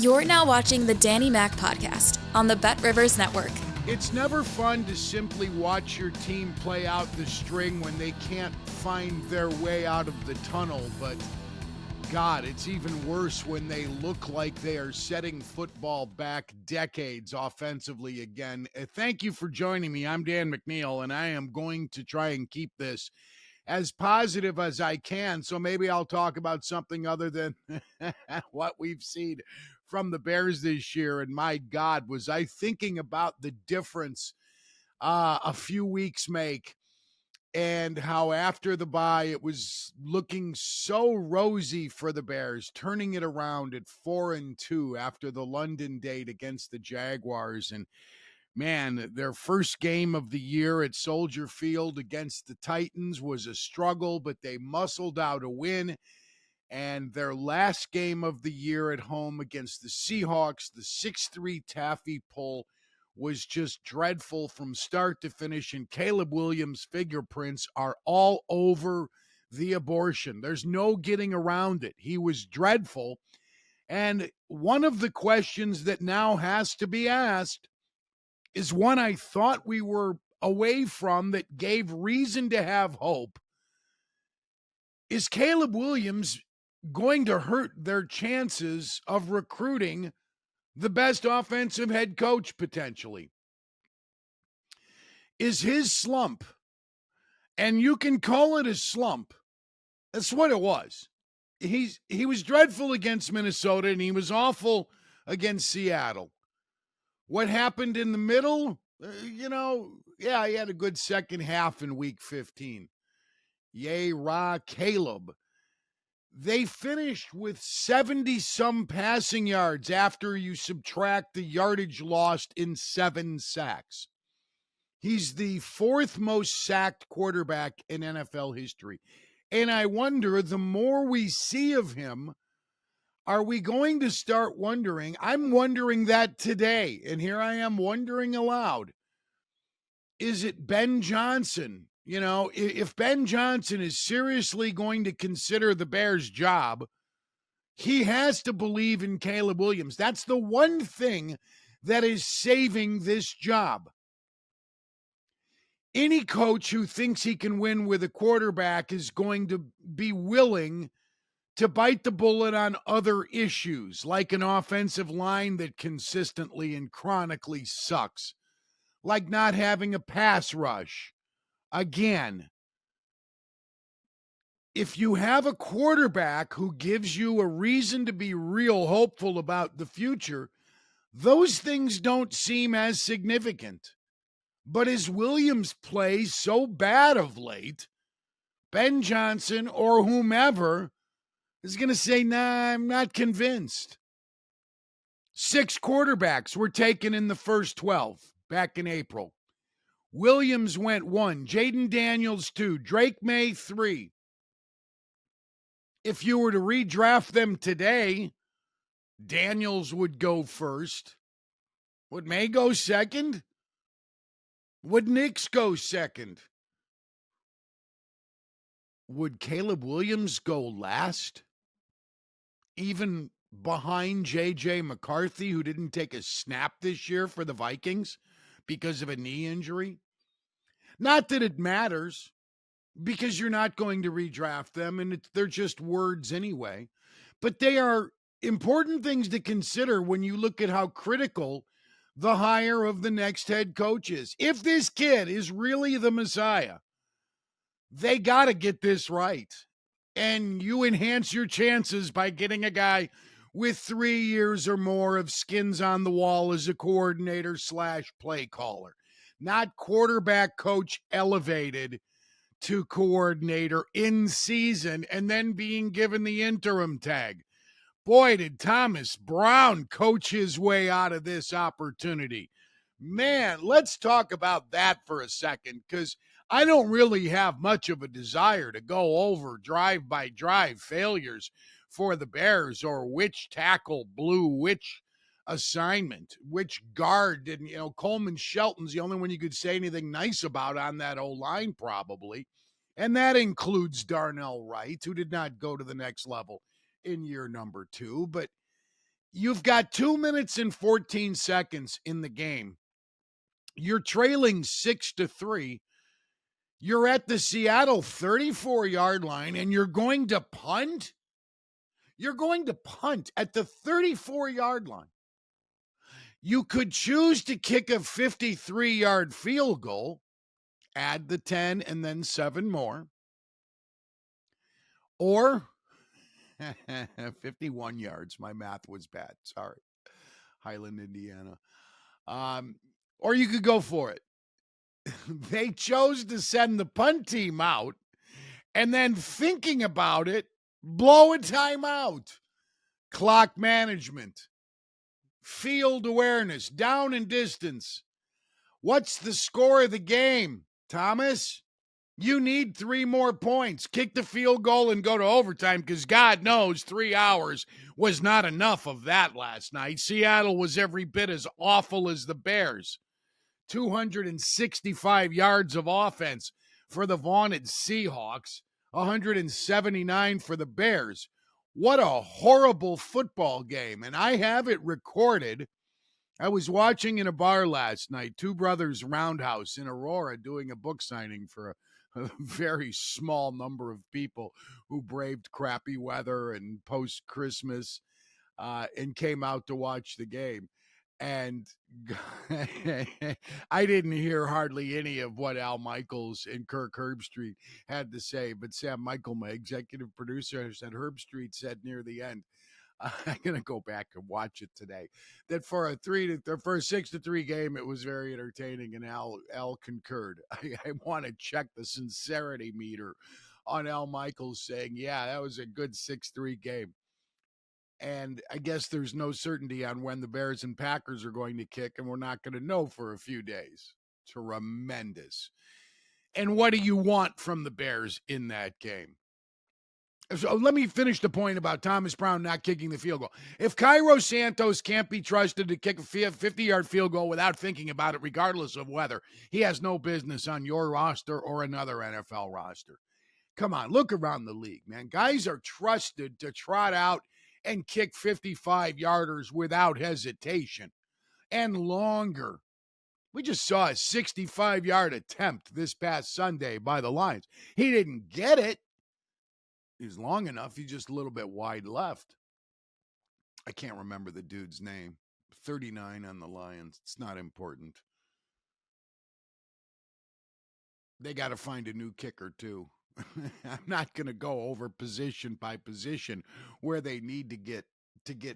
You're now watching the Danny Mac Podcast on the BetRivers Network. It's never fun to simply watch your team play out the string when they can't find their way out of the tunnel, but God, it's even worse when they look like they are setting football back decades offensively again. Thank you for joining me. I'm Dan McNeil, and I am going to try and keep this as positive as I can, so maybe I'll talk about something other than what we've seen from the Bears this year. And my God, was I thinking about the difference a few weeks make, and how after the bye it was looking so rosy for the Bears, turning it around at 4-2 after the London date against the Jaguars. And man, their first game of the year at Soldier Field against the Titans was a struggle, but they muscled out a win. And their last game of the year at home against the Seahawks, the 6-3 taffy pull, was just dreadful from start to finish. And Caleb Williams' fingerprints are all over the abortion. There's no getting around it. He was dreadful. And one of the questions that now has to be asked is one I thought we were away from that gave reason to have hope. Is Caleb Williams going to hurt their chances of recruiting the best offensive head coach potentially? Is his slump, and you can call it a slump, that's what it was. He was dreadful against Minnesota, and he was awful against Seattle. What happened in the middle? He had a good second half in week 15. Yay, rah, Caleb. They finished with 70-some passing yards after you subtract the yardage lost in 7 sacks. He's the 4th most sacked quarterback in NFL history. And I wonder, the more we see of him, are we going to start wondering? I'm wondering that today, and here I am wondering aloud. Is it Ben Johnson? You know, if Ben Johnson is seriously going to consider the Bears' job, he has to believe in Caleb Williams. That's the one thing that is saving this job. Any coach who thinks he can win with a quarterback is going to be willing to bite the bullet on other issues, like an offensive line that consistently and chronically sucks, like not having a pass rush. Again, if you have a quarterback who gives you a reason to be real hopeful about the future, those things don't seem as significant. But as Williams plays so bad of late, Ben Johnson or whomever is going to say, nah, I'm not convinced. 6 quarterbacks were taken in the first 12 back in April. Williams went 1, Jaden Daniels 2, Drake May 3. If you were to redraft them today, Daniels would go first. Would May go second? Would Nix go second? Would Caleb Williams go last? Even behind J.J. McCarthy, who didn't take a snap this year for the Vikings because of a knee injury? Not that it matters, because you're not going to redraft them, and they're just words anyway. But they are important things to consider when you look at how critical the hire of the next head coach is. If this kid is really the Messiah, they got to get this right. And you enhance your chances by getting a guy with 3 years or more of skins on the wall as a coordinator / play caller, not quarterback coach elevated to coordinator in season and then being given the interim tag. Boy, did Thomas Brown coach his way out of this opportunity. Man, let's talk about that for a second, because I don't really have much of a desire to go over drive-by-drive failures for the Bears, or which tackle blew which assignment, which guard didn't. Coleman Shelton's the only one you could say anything nice about on that O-line probably, and that includes Darnell Wright, who did not go to the next level in year number 2. But You've got 2 minutes and 14 seconds in the game. You're trailing 6-3. You're at the Seattle 34-yard line, and you're going to punt? You're going to punt at the 34-yard line. You could choose to kick a 53-yard field goal, add the 10 and then 7 more, or 51 yards. My math was bad. Sorry. Highland, Indiana. Or you could go for it. They chose to send the punt team out and then, thinking about it, blow a timeout. Clock management, field awareness, down and distance. What's the score of the game, Thomas? You need 3 more points. Kick the field goal and go to overtime, because God knows 3 hours was not enough of that last night. Seattle was every bit as awful as the Bears. 265 yards of offense for the vaunted Seahawks, 179 for the Bears. What a horrible football game. And I have it recorded. I was watching in a bar last night, Two Brothers Roundhouse in Aurora, doing a book signing for a very small number of people who braved crappy weather and post-Christmas and came out to watch the game. And I didn't hear hardly any of what Al Michaels and Kirk Herbstreit had to say, but Sam Michael, my executive producer, said Herbstreit said near the end, I'm going to go back and watch it today, that for a 6-3 game, it was very entertaining, and Al concurred. I want to check the sincerity meter on Al Michaels saying, yeah, that was a good 6-3 game. And I guess there's no certainty on when the Bears and Packers are going to kick, and we're not going to know for a few days. Tremendous. And what do you want from the Bears in that game? So let me finish the point about Thomas Brown not kicking the field goal. If Cairo Santos can't be trusted to kick a 50-yard field goal without thinking about it, regardless of weather, he has no business on your roster or another NFL roster. Come on, look around the league, man. Guys are trusted to trot out and kick 55-yarders without hesitation and longer. We just saw a 65-yard attempt this past Sunday by the Lions. He didn't get it. He's long enough. He's just a little bit wide left. I can't remember the dude's name. 39 on the Lions. It's not important. They got to find a new kicker, too. I'm not going to go over position by position where they need to get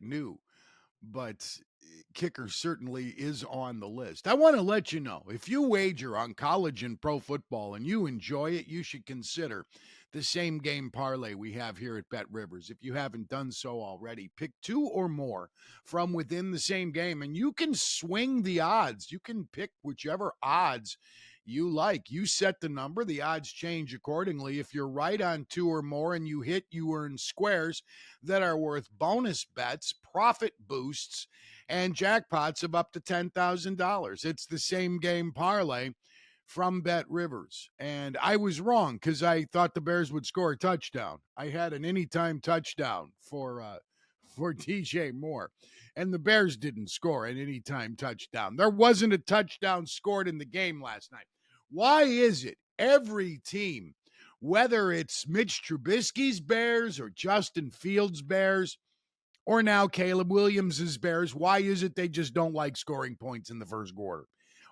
new, but kicker certainly is on the list. I want to let you know, if you wager on college and pro football and you enjoy it, you should consider the same game parlay we have here at BetRivers. If you haven't done so already, pick 2 or more from within the same game, and you can swing the odds. You can pick whichever odds you like. You set the number, the odds change accordingly. If you're right on 2 or more and you hit, you earn squares that are worth bonus bets, profit boosts, and jackpots of up to $10,000. It's the same game parlay from BetRivers. And I was wrong, because I thought the Bears would score a touchdown. I had an anytime touchdown for DJ Moore. And the Bears didn't score an anytime touchdown. There wasn't a touchdown scored in the game last night. Why is it every team, whether it's Mitch Trubisky's Bears or Justin Fields' Bears, or now Caleb Williams' Bears, why is it they just don't like scoring points in the first quarter?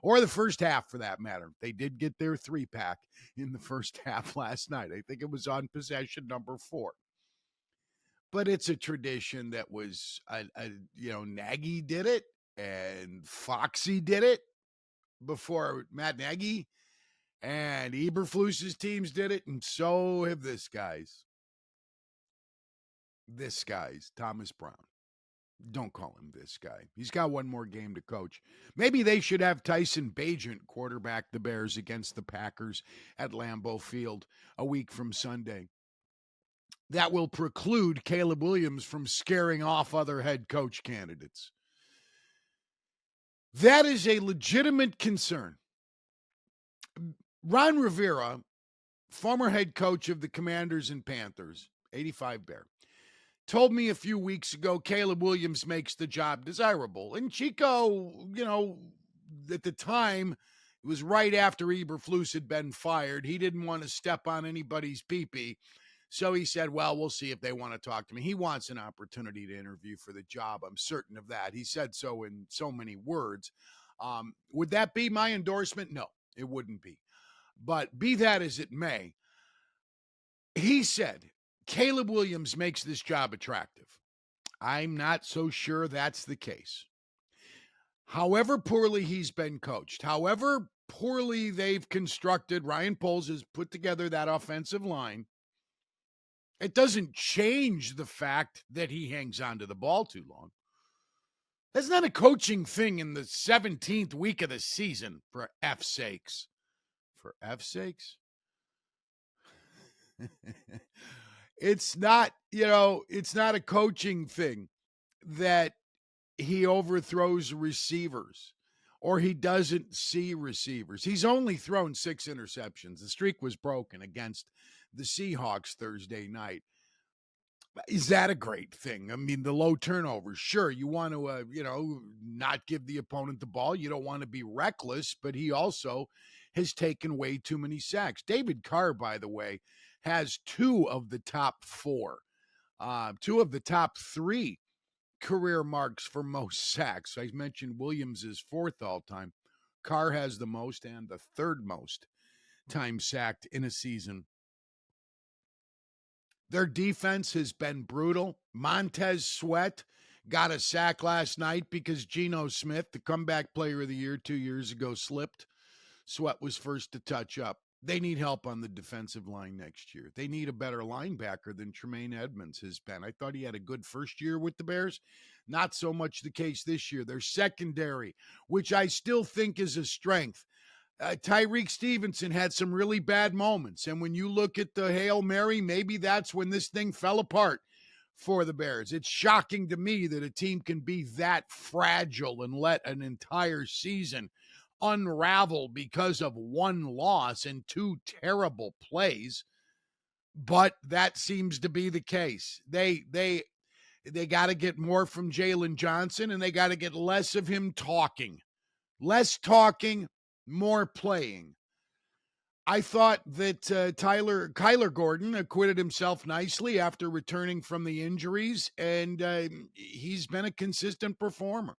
Or the first half, for that matter. They did get their 3-pack in the first half last night. I think it was on possession number 4. But it's a tradition that was, Nagy did it, and Foxy did it before Matt Nagy, and Eberflus's teams did it, and so have this guy's, Thomas Brown. Don't call him this guy. He's got one more game to coach. Maybe they should have Tyson Bagent quarterback the Bears against the Packers at Lambeau Field a week from Sunday. That will preclude Caleb Williams from scaring off other head coach candidates. That is a legitimate concern. Ron Rivera, former head coach of the Commanders and Panthers, 85 Bear, told me a few weeks ago Caleb Williams makes the job desirable. And Chico, at the time, it was right after Eberflus had been fired. He didn't want to step on anybody's pee-pee. So he said, well, we'll see if they want to talk to me. He wants an opportunity to interview for the job. I'm certain of that. He said so in so many words. Would that be my endorsement? No, it wouldn't be. But be that as it may, he said, Caleb Williams makes this job attractive. I'm not so sure that's the case. However poorly he's been coached, however poorly they've constructed, Ryan Poles has put together that offensive line, it doesn't change the fact that he hangs on to the ball too long. That's not a coaching thing in the 17th week of the season, for F's sakes. For F's sakes? It's not, it's not a coaching thing that he overthrows receivers or he doesn't see receivers. He's only thrown 6 interceptions. The streak was broken against the Seahawks Thursday night. Is that a great thing? I mean, the low turnovers, sure, you want to, not give the opponent the ball. You don't want to be reckless, but he also has taken way too many sacks. David Carr, by the way, has 2 of the top 4, 2 of the top 3 career marks for most sacks. I mentioned Williams is 4th all time. Carr has the most and the 3rd most time sacked in a season. Their defense has been brutal. Montez Sweat got a sack last night because Geno Smith, the comeback player of the year 2 years ago, slipped. Sweat was first to touch up. They need help on the defensive line next year. They need a better linebacker than Tremaine Edmonds has been. I thought he had a good first year with the Bears. Not so much the case this year. Their secondary, which I still think is a strength. Tyreek Stevenson had some really bad moments. And when you look at the Hail Mary, maybe that's when this thing fell apart for the Bears. It's shocking to me that a team can be that fragile and let an entire season unravel because of one loss and 2 terrible plays. But that seems to be the case. They got to get more from Jalen Johnson, and they got to get less of him talking. Less talking, more playing. I thought that Kyler Gordon acquitted himself nicely after returning from the injuries, and he's been a consistent performer.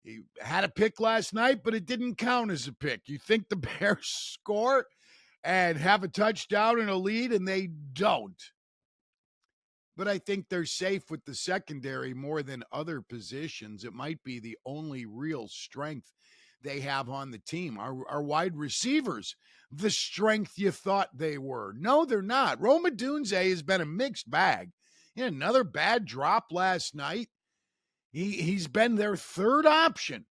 He had a pick last night, but it didn't count as a pick. You think the Bears score and have a touchdown and a lead, and they don't. But I think they're safe with the secondary more than other positions. It might be the only real strength they have on the team. Our wide receivers, the strength you thought they were. No, they're not. Roma Dunze has been a mixed bag. Another bad drop last night. He's been their 3rd option.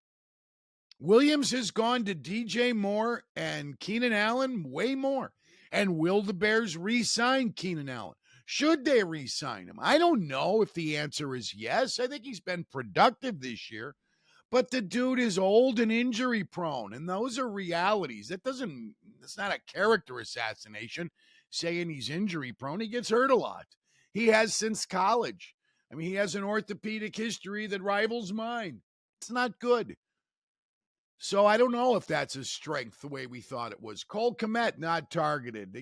Williams has gone to DJ Moore and Keenan Allen way more. And will the Bears re-sign Keenan Allen? Should they re-sign him? I don't know if the answer is yes. I think he's been productive this year. But the dude is old and injury prone, and those are realities. It's not a character assassination saying he's injury prone. He gets hurt a lot. He has since college. I mean, he has an orthopedic history that rivals mine. It's not good. So I don't know if that's a strength the way we thought it was. Cole Kmet not targeted.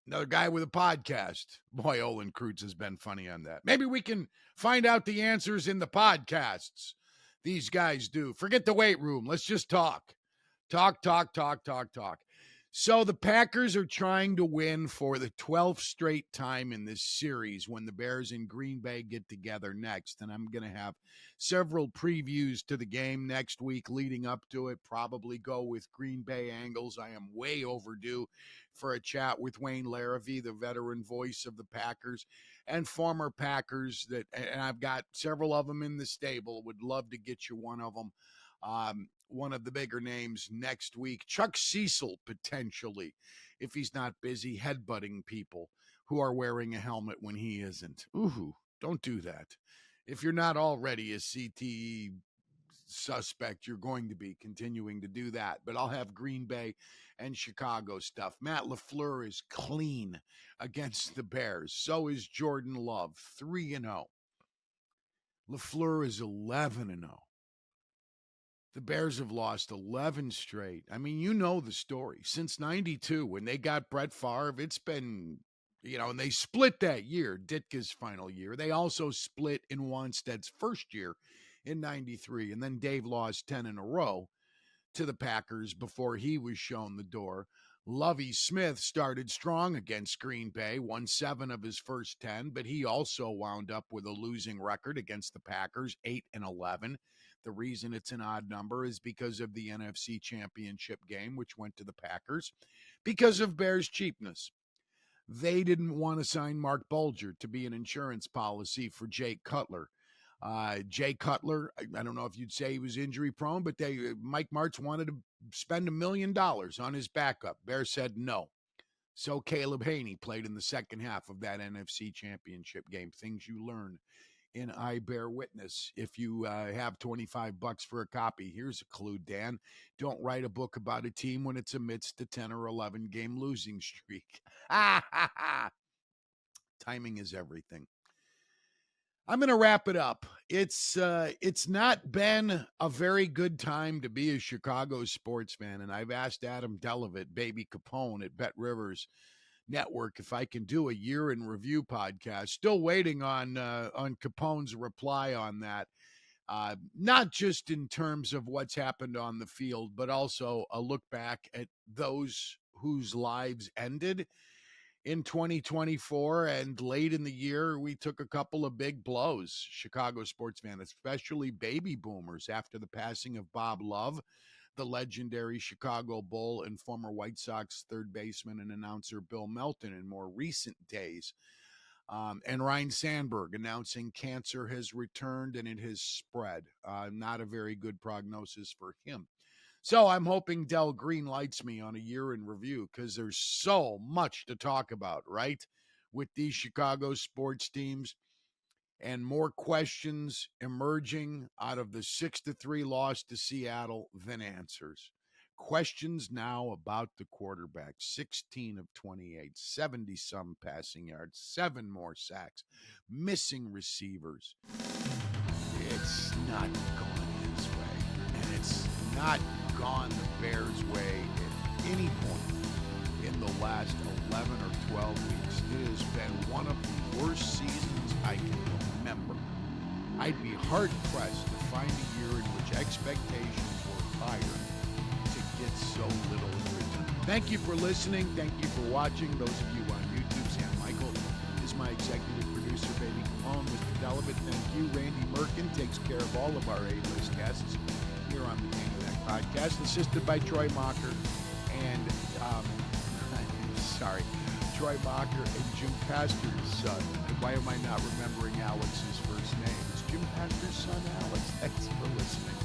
Another guy with a podcast. Boy, Olin Kreutz has been funny on that. Maybe we can find out the answers in the podcasts these guys do. Forget the weight room. Let's just talk. Talk. So the Packers are trying to win for the 12th straight time in this series when the Bears in Green Bay get together next. And I'm going to have several previews to the game next week leading up to it. Probably go with Green Bay angles. I am way overdue for a chat with Wayne Larrivee, the veteran voice of the Packers and former Packers. And I've got several of them in the stable. Would love to get you one of them. One of the bigger names next week. Chuck Cecil, potentially, if he's not busy headbutting people who are wearing a helmet when he isn't. Ooh, don't do that. If you're not already a CTE suspect you're going to be continuing to do that. But I'll have Green Bay and Chicago stuff. Matt LaFleur is clean against the Bears. So is Jordan Love, 3-0. LaFleur is 11-0. The Bears have lost 11 straight. I mean, you know the story. Since 92, when they got Brett Favre, it's been, and they split that year, Ditka's final year. They also split in Wanstead's first year in 93. And then Dave lost 10 in a row to the Packers before he was shown the door. Lovie Smith started strong against Green Bay, won 7 of his first 10, but he also wound up with a losing record against the Packers, 8-11. The reason it's an odd number is because of the NFC Championship game, which went to the Packers, because of Bears' cheapness. They didn't want to sign Mark Bulger to be an insurance policy for Jake Cutler. Jay Cutler, I don't know if you'd say he was injury prone, but Mike Martz wanted to spend $1 million on his backup. Bears said no. So Caleb Haney played in the second half of that NFC Championship game. Things you learn in I Bear Witness. If you have $25 for a copy, here's a clue, Dan. Don't write a book about a team when it's amidst a 10 or 11 game losing streak. Timing is everything. I'm going to wrap it up. It's not been a very good time to be a Chicago sports fan, and I've asked Adam Delavitt, Baby Capone at BetRivers Network, if I can do a year in review podcast. Still waiting on Capone's reply on that. Not just in terms of what's happened on the field, but also a look back at those whose lives ended in 2024, and late in the year, we took a couple of big blows, Chicago sports fans, especially baby boomers, after the passing of Bob Love, the legendary Chicago Bull, and former White Sox third baseman and announcer Bill Melton in more recent days. And Ryne Sandberg announcing cancer has returned and it has spread. Not a very good prognosis for him. So I'm hoping Dell green lights me on a year in review, because there's so much to talk about, right, with these Chicago sports teams, and more questions emerging out of the 6-3 loss to Seattle than answers. Questions now about the quarterback: 16 of 28, 70-some passing yards, 7 more sacks, missing receivers. It's not going his way, and it's not gone the Bears' way at any point in the last 11 or 12 weeks. It has been one of the worst seasons I can remember. I'd be hard-pressed to find a year in which expectations were higher to get so little in return. Thank you for listening. Thank you for watching. Those of you on YouTube, Sam Michael is my executive producer, Baby Capone. Mr. Delavitt, thank you. Randy Merkin takes care of all of our A-list guests here on the Danny Mac podcast, assisted by Troy Mocker and Troy Mocker and Jim Pastor's son. Why am I not remembering Alex's first name? It's Jim Pastor's son, Alex. Thanks for listening.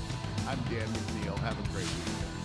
I'm Dan McNeil. Have a great weekend.